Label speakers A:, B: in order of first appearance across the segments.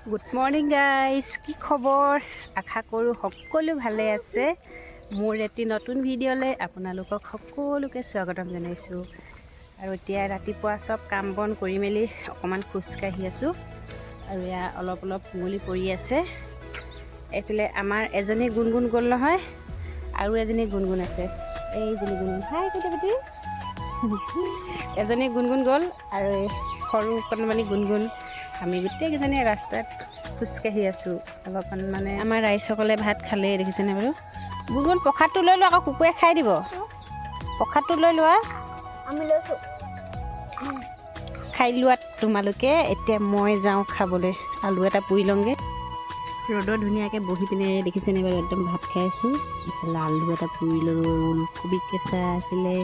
A: Good morning guys, কি খবৰ? আশা কৰোঁ সকলো ভালে আছে। মোৰ এটি নতুন ভিডিঅ'লৈ আপোনালোকক সকলোকে স্বাগতম জনাইছোঁ। আৰু এতিয়া ৰাতিপুৱা চব কাম বন কৰি মেলি অকণমান খোজকাঢ়ি আছোঁ। আৰু এয়া অলপ কুঁৱলী পৰি আছে। এইফালে আমাৰ এজনী গুণগুণ গ'ল নহয়, আৰু এজনী গুণগুণ আছে। এইজনী গুণগুণ, হাই কেতিয়াবাটি এজনী গুণগুণ গ'ল আৰু এই সৰু অকণমানি গুণগুণ। আমি গোটেইকেইজনীয়ে ৰাস্তাত খোজকাঢ়ি আছোঁ। অলপমান মানে আমাৰ ৰাইজসকলে ভাত খালেই, দেখিছেনে বাৰু? গুণগুণ প্ৰসাদটো লৈ লোৱা, আকৌ কুকুৰে খাই দিব। প্ৰসাদটো লৈ লোৱা,
B: আমি লৈছোঁ।
A: খাই লোৱা তোমালোকে। এতিয়া মই যাওঁ খাবলৈ, আলু এটা পুৰি লওঁগৈ। ৰ'দত ধুনীয়াকৈ বহি পিনে দেখিছেনে বাৰু? একদম ভাত খাই আছোঁ। ইফালে আলু এটা পুৰি ল'লোঁ, ওলকবি কেঁচা, এইফালে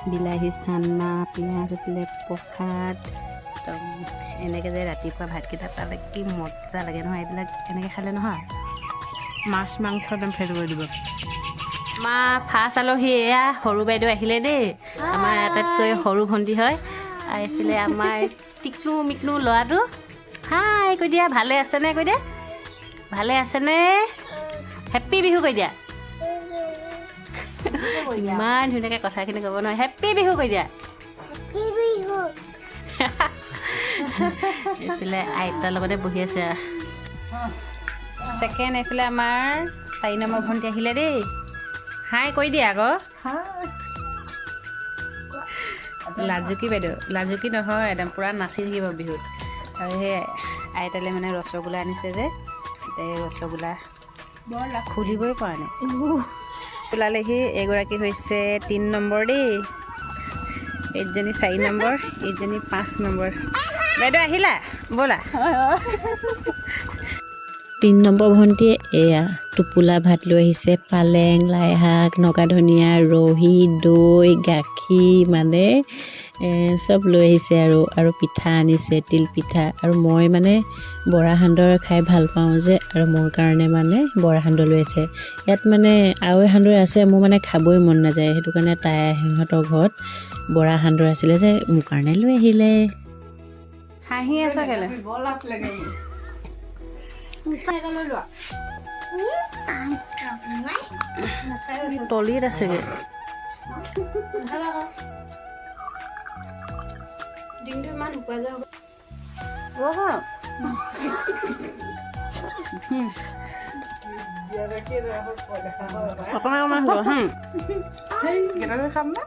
A: বিলাহী চানা, পিঁয়াজ, এইফালে প্ৰসাদ। একদম এনেকৈ যে ৰাতিপুৱা ভাতকেইটা পালে কি মজা লাগে নহয়। এইবিলাক এনেকৈ খালে নহয়, মাছ মাংস একদম ফেল কৰি দিব। মা ফাৰ্ষ্ট আলহী এয়া সৰু বাইদেউ আহিলে দেই। আমাৰ আটাইতকৈ সৰু ভণ্টি হয়। আৰু এইফালে আমাৰ টিকনু মিকনু ল'ৰাটো। হাই কৈ দিয়া, ভালে আছেনে? কৈ দিয়া, ভালে আছেনে? হেপ্পী বিহু কৈ দিয়া। ইমান ধুনীয়াকৈ কথাখিনি ক'ব নহয়। হেপ্পী বিহু কৈ দিয়া। এইফালে আইতাৰ লগতে বহি আছে। ছেকেণ্ড এইফালে আমাৰ 4 নম্বৰ ভণ্টি আহিলে দেই। হাই কৈ দিয়া আকৌ। লাজুকী বাইদেউ, লাজুকী নহয়, একদম পূৰা নাচি থাকিব বিহুত। আৰু সেই আইতালে মানে ৰসগোল্লা আনিছে যে, এই ৰসগোল্লা খুলিবই পৰা নাই। ওলালেহি। এগৰাকী হৈছে 3 নম্বৰ দেই, এইজনী 4 নম্বৰ, এইজনী 5 নম্বৰ। বাইদেউ আহিলা, ব'লা। 3 নম্বৰ ভণ্টিয়ে এয়া টোপোলা ভাত লৈ আহিছে। পালেং, লাই শাক, নগা ধনিয়া, ৰহি, দৈ, গাখীৰ মানে চব লৈ আহিছে। আৰু পিঠা আনিছে, তিল পিঠা। আৰু মই মানে বৰা সান্দহ খাই ভাল পাওঁ যে, আৰু মোৰ কাৰণে মানে বৰা সান্দহ লৈ আছে। ইয়াত মানে আৱৈ সান্দহ আছে, মোৰ মানে খাবই মন নাযায়। সেইটো কাৰণে তাই সিহঁতৰ ঘৰত বৰা সান্দহ আছিলে যে, মোৰ কাৰণে লৈ আহিলে। হাঁহি আছা কেলে? তলিত আছেগে। ডিংটো ইমান শুকাই যায়। অকণমান হ'ব। খাম না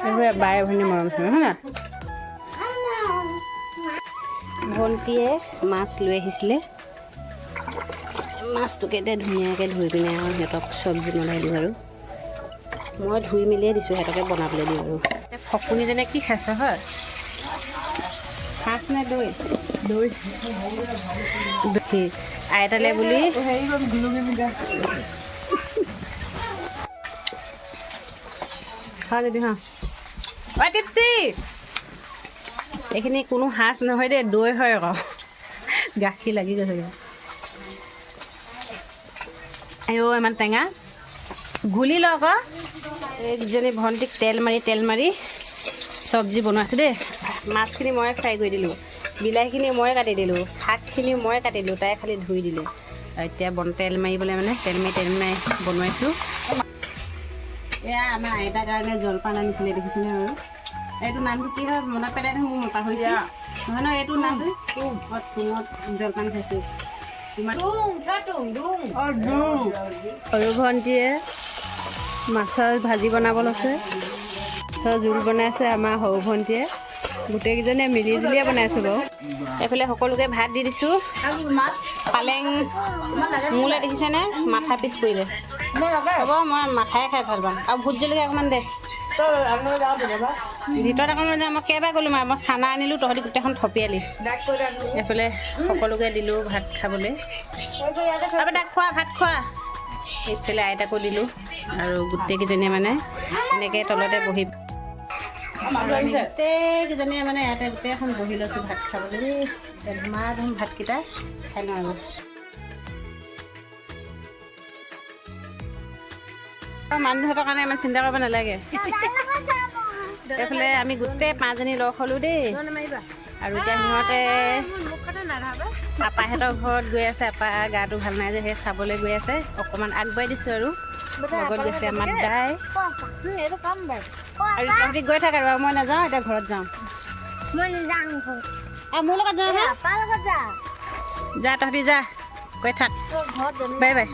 A: এইবোৰ বাই ভনী মৰম আছে হয় না? ভণ্টিয়ে মাছ লৈ আহিছিলে। মাছটোকে এতিয়া ধুনীয়াকৈ ধুই পিনে আৰু সিহঁতক চব্জি বনাই দিওঁ। আৰু মই ধুই মেলিয়ে দিছোঁ, সিহঁতকে বনাবলৈ দিওঁ। আৰু ফকুনীজনে কি খাইছ হয়? মাছ নে দৈ? দৈ। আইতালে বুলি যদি হা অ টিপচি, এইখিনি কোনো সাজ নহয় দেই, দৈ হয় আকৌ। গাখীৰ লাগি গৈছে। আইঅ ইমান টেঙা, ঘুলি ল আকৌ। এইকেইজনী ভণ্টিক তেল মাৰি চব্জি বনাইছোঁ দেই। মাছখিনি মই ফ্ৰাই কৰি দিলোঁ, বিলাহীখিনি মই কাটি দিলোঁ, শাকখিনি মই কাটিলোঁ, তাই খালি ধুই দিলোঁ। আৰু এতিয়া তেল মাৰিবলৈ মানে তেল মাৰি বনাইছোঁ। এয়া আমাৰ আইতাৰ কাৰণে জলপান আনিছিলে, দেখিছেনে বাৰু? এইটো নামটো কি হয় মনত পেলাই দেখোন, মোৰ পাহৰিছোঁ নহয়। এইটো নামটো তুঙত জলপান খাইছোঁ। সৰু ভণ্টিয়ে মাছৰ ভাজি বনাব লৈছে, মাছৰ জোল বনাইছে আমাৰ সৰু ভণ্টিয়ে। গোটেইকেইজনীয়ে মিলি জুলিয়ে বনাইছোঁ বাৰু। এইফালে সকলোকে ভাত দি দিছোঁ। পালেং মোলৈ দেখিছেনে, মাথা পিচ পৰিলে। হ'ব, মই মাথাই খাই ভাল পাওঁ। আৰু ভোট জলকীয়া অকণমান দে ভিতৰত অকণমান। মই কেইবাৰ গ'লোঁ, মই চানা আনিলোঁ, তহঁতি গোটেইখন থপিয়ালি। এইফালে সকলোকে দিলোঁ ভাত খাবলৈ। তাক খোৱা, ভাত খোৱা। এইফালে আইতাকো দিলোঁ। আৰু গোটেইকেইজনীয়ে মানে এনেকৈ তলতে বহি গোটেইকেইজনীয়ে মানে ইয়াতে গোটেইখন বহি লৈছোঁ ভাত খাবলৈ দেই। ধুম ভাতকেইটা খাই লওঁ। মানুহহঁতৰ কাৰণে ইমান চিন্তা কৰিব নালাগে। এইফালে আমি গোটেই 5জনী লগ হ'লোঁ দেই। আৰু এতিয়া সিহঁতে আপাহঁতৰ ঘৰত গৈ আছে। আপা গাটো ভাল নাই যে সেই চাবলৈ গৈ আছে। অকণমান আগবাঢ়ি দিছোঁ আৰু লগত গৈছে আমাৰ দাই। আৰু তহঁতি গৈ থাক আৰু মই নাযাওঁ, এতিয়া ঘৰত যাওঁ। মোৰ লগত যাওঁ যা, তহঁতি যা, গৈ থাক। Bye bye.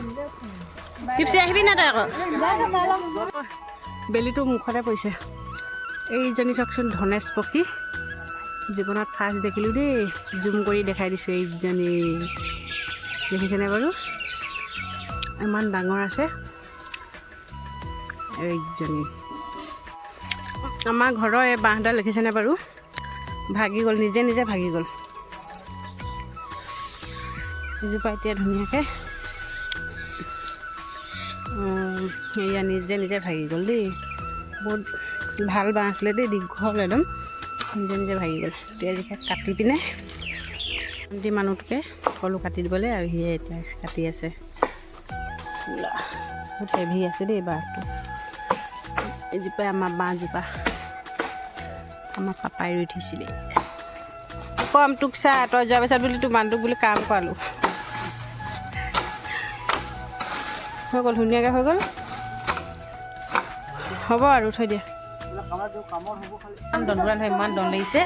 A: টিপচি আহিবি না তই আকৌ? বেলিটো মুখতে পৰিছে। এইজনী চাওকচোন ধনেশ পক্ষী, জীৱনত ফাৰ্ষ্ট দেখিলোঁ দেই। জুম কৰি দেখাই দিছোঁ এইজনী, দেখিছেনে বাৰু? ইমান ডাঙৰ আছে এইজনী। আমাৰ ঘৰৰ এই বাঁহডাল দেখিছেনে বাৰু? ভাগি গ'ল, নিজে নিজে ভাগি গ'ল। এজোপা এতিয়া ধুনীয়াকৈ এয়া নিজে নিজে ভাগি গ'ল দেই। বহুত ভাল বাঁহ আছিলে দেই, দীঘল একদম, নিজে নিজে ভাগি গ'ল। এতিয়া যেতিয়া কাটি পিনে শান্তি মানুহটোকে সকলো কাটি দিবলৈ, আৰু সিয়ে এতিয়া কাটি আছে। বহুত হেভি আছে দেই বাঁহটো। এইজোপাই আমাৰ বাঁহজোপা আমাৰ পাপাই ৰুই থৈছিলে। কম তোক চা, তই যোৱাৰ পিছত বুলি তোৰ মানুহটোক বুলি কাম কৰালোঁ। হৈ গ'ল, ধুনীয়াকৈ হৈ গ'ল। হ'ব আৰু থৈ দিয়া। ইমান দন্দোৰা নহয়, ইমান দন লাগিছে।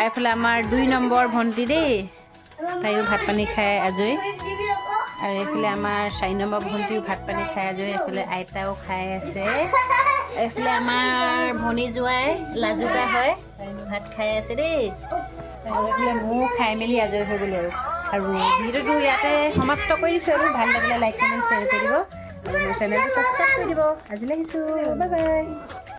A: এইফালে আমাৰ 2 নম্বৰ ভণ্টি দেই, তাইও ভাত পানী খাই আজৰি। আৰু এইফালে আমাৰ 4 নম্বৰ ভণ্টিও ভাত পানী খাই আজৰি। এইফালে আইতাও খাই আছে। এইফালে আমাৰ ভনী জোৱাই লাজুকা হয়, ভাত খাই আছে দেই। আৰু এইফালে ময়ো খাই মেলি আজৰি হৈ গ'লোঁ আৰু ভিডিঅ'টো ইয়াতে সমাপ্ত কৰি দিছোঁ। আৰু ভাল লাগিলে লাইক কমেণ্ট শ্বেয়াৰ কৰি দিব, আৰু মোৰ চেনেলটো ছাবস্ক্ৰাইব কৰি দিব। আজিলৈ আহিছোঁ, বাই বাই।